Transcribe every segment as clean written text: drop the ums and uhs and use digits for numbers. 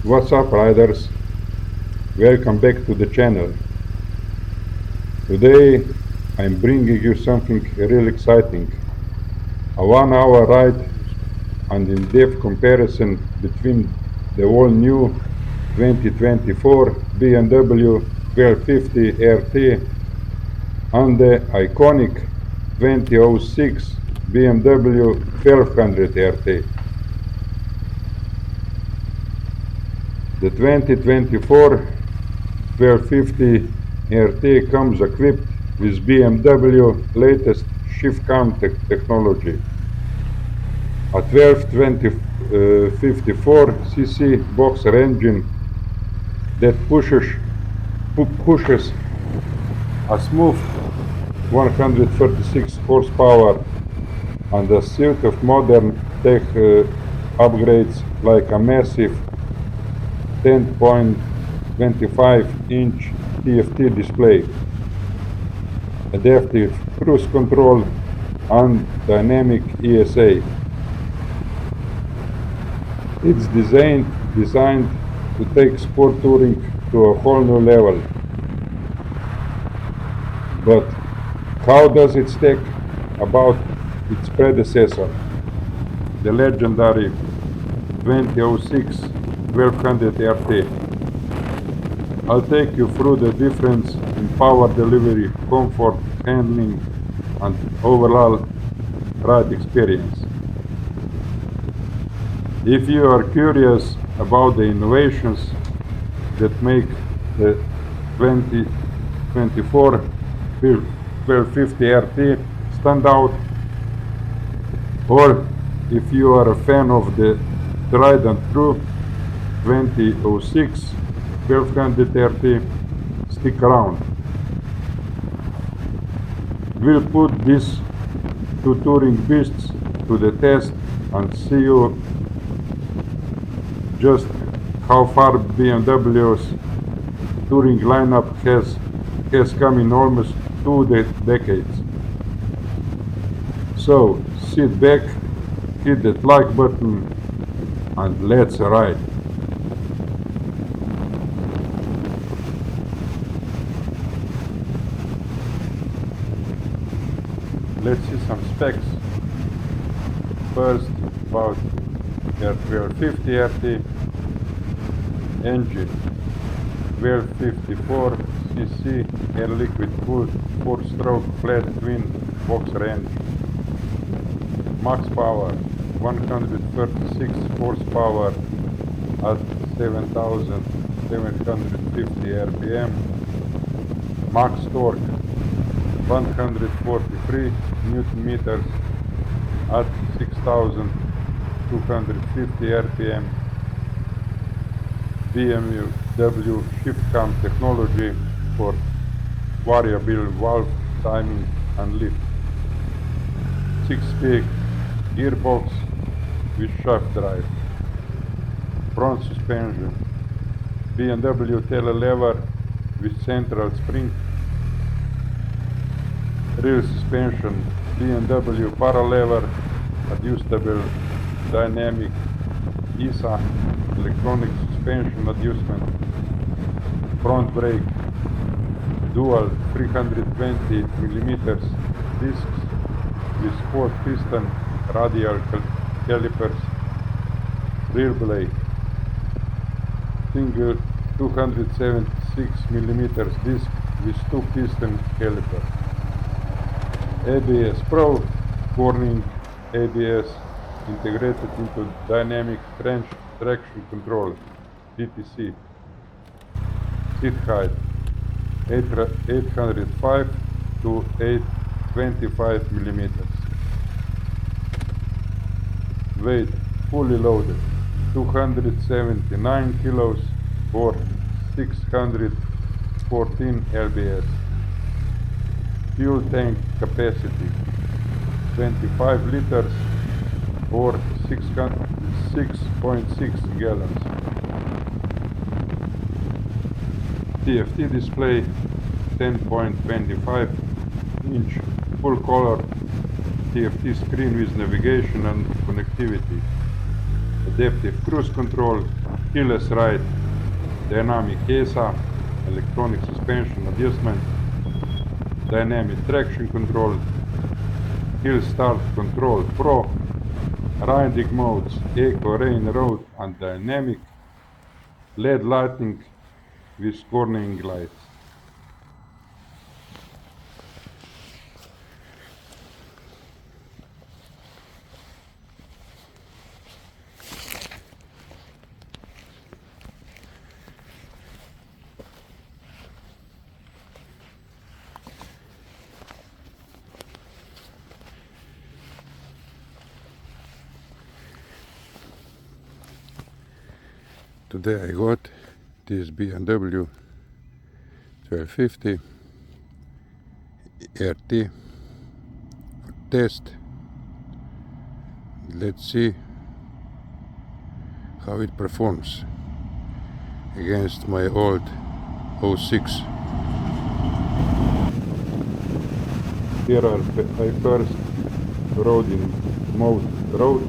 What's up, riders? Welcome back to the channel. Today I'm bringing you something real exciting. A 1 hour ride and in-depth comparison between the all-new 2024 BMW 1250 RT and the iconic 2006 BMW 1200 RT. The 2024 1250 RT comes equipped with BMW latest ShiftCam technology, a 1254cc boxer engine that pushes a smooth 136 horsepower and a suite of modern tech upgrades like a massive 10.25-inch TFT display, adaptive cruise control, and dynamic ESA. It's designed to take sport touring to a whole new level. But how does it stack about its predecessor, the legendary 2006 1200 RT? I'll take you through the difference in power delivery, comfort, handling, and overall ride experience. If you are curious about the innovations that make the 2024 1250 RT stand out, or if you are a fan of the tried and true 2006 1200 RT, stick around. We'll put these two touring beasts to the test and see you just how far BMW's touring lineup has come in almost 2 decades. So sit back, hit that like button, and let's ride. Let's see some specs. First, about the 1250 RT engine, 1254cc air liquid cooled 4-stroke flat twin boxer engine. Max power 136 horsepower at 7,750 RPM. Max torque 143 Newton meters at 6,250 RPM. BMW ShiftCam technology for variable valve timing and lift. 6-speed gearbox with shaft drive. Front suspension BMW telelever with central spring. Rear suspension BMW paralever, adjustable dynamic ESA, electronic suspension adjustment. Front brake dual 320mm discs with sport piston radial calipers. Rear brake single 276mm disc with 2 piston calipers. ABS Pro, Corning ABS integrated into dynamic traction control, DTC. Seat height 805 to 825mm. Weight fully loaded 279 kilos or 614 lbs. Fuel tank capacity 25 liters or 6.6 gallons. TFT display 10.25-inch full color TFT screen with navigation and connectivity. Adaptive cruise control, keyless ride, dynamic ESA, electronic suspension adjustment, dynamic traction control, hill start control pro, riding modes, eco, rain, road and dynamic, LED lighting with cornering lights. Today I got this BMW 1250 RT for test. Let's see how it performs against my old 06. Here I first rode in Moto road,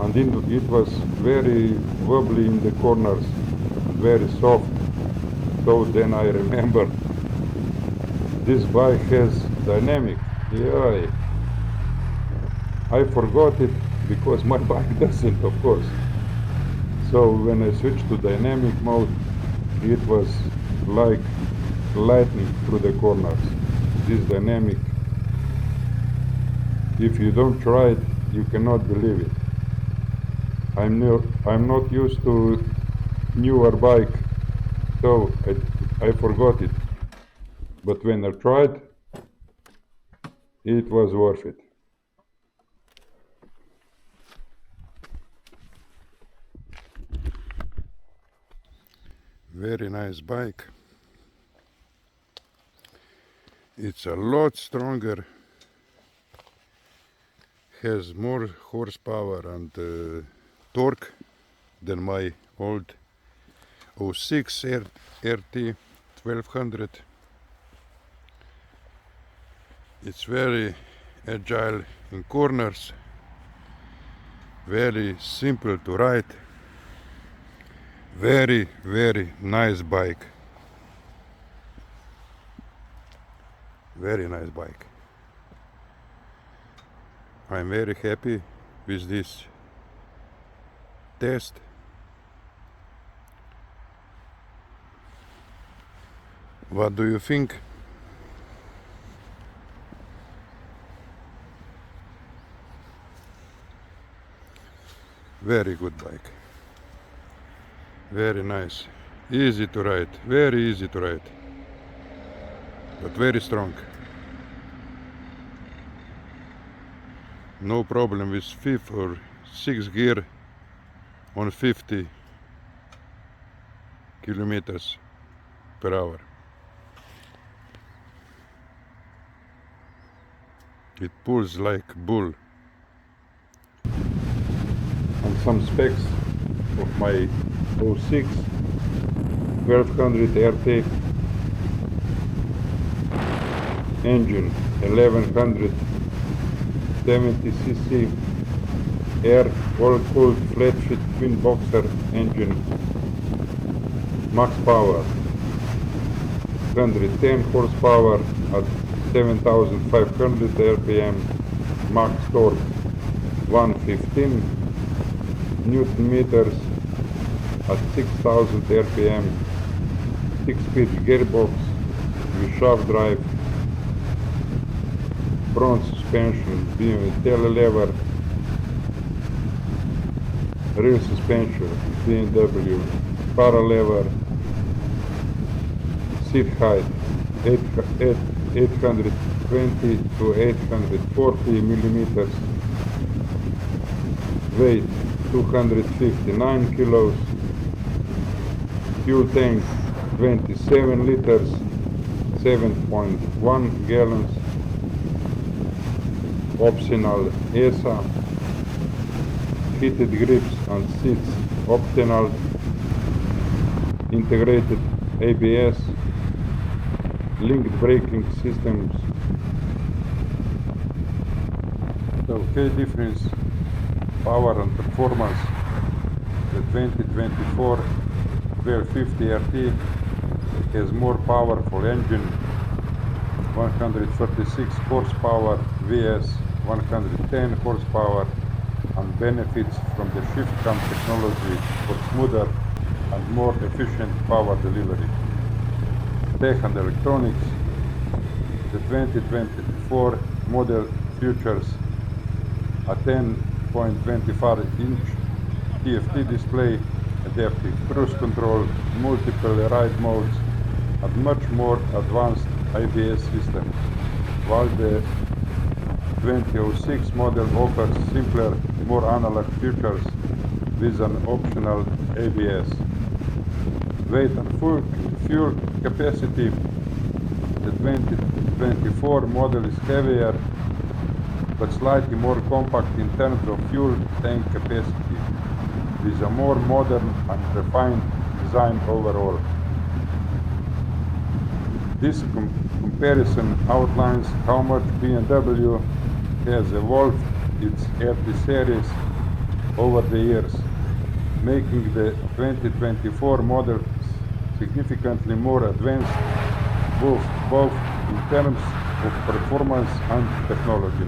and it was very wobbly in the corners, very soft. So then I remember this bike has dynamic. Yeah, I forgot it because my bike doesn't, of course. So when I switched to dynamic mode, it was like lightning through the corners. This dynamic, if you don't try it, you cannot believe it. I'm not used to newer bike, so I forgot it. But when I tried, it was worth it. Very nice bike. It's a lot stronger, has more horsepower and torque than my old 06 RT 1200. It's very agile in corners, very simple to ride, very nice bike. Very nice bike. I'm very happy with this test. What do you think? Very good bike. Very nice. Easy to ride. Very easy to ride. But very strong. No problem with fifth or sixth gear on 50 kilometers per hour. It pulls like bull. And some specs of my 06 1200 RT engine, 1170 cc air oil-cooled flat sheet twin boxer engine, max power 110 horsepower at 7500 rpm, max torque 115 newton meters at 6000 rpm, 6-speed gearbox with shaft drive, front suspension, telelever, rear suspension, BMW paralever, seat height 820 to 840 millimeters, weight 259 kilos, fuel tank 27 liters, 7.1 gallons, optional ESA, heated grips and seats optional, integrated ABS, linked braking systems. So, okay, difference, power and performance. The 2024 V50 RT has more powerful engine, 136 horsepower vs 110 horsepower, and benefits from the ShiftCam technology for smoother and more efficient power delivery. Tech and electronics. The 2024 model features a 10.25-inch TFT display, adaptive cruise control, multiple ride modes, and much more advanced ABS system, while the 2006 model offers simpler, more analog features with an optional ABS. Weight and fuel capacity. The 2024 model is heavier but slightly more compact in terms of fuel tank capacity, with a more modern and refined design overall. This comparison outlines how much BMW has evolved its RT series over the years, making the 2024 model significantly more advanced both in terms of performance and technology.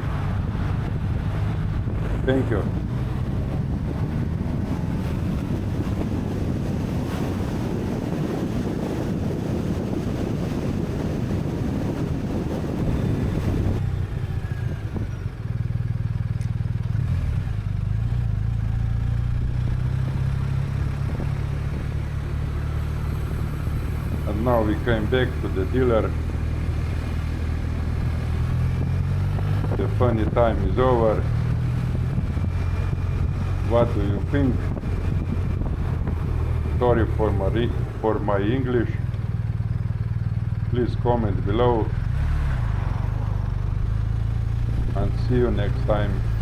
Thank you. And now we came back to the dealer. The funny time is over. What do you think? Sorry for my English. Please comment below. And see you next time.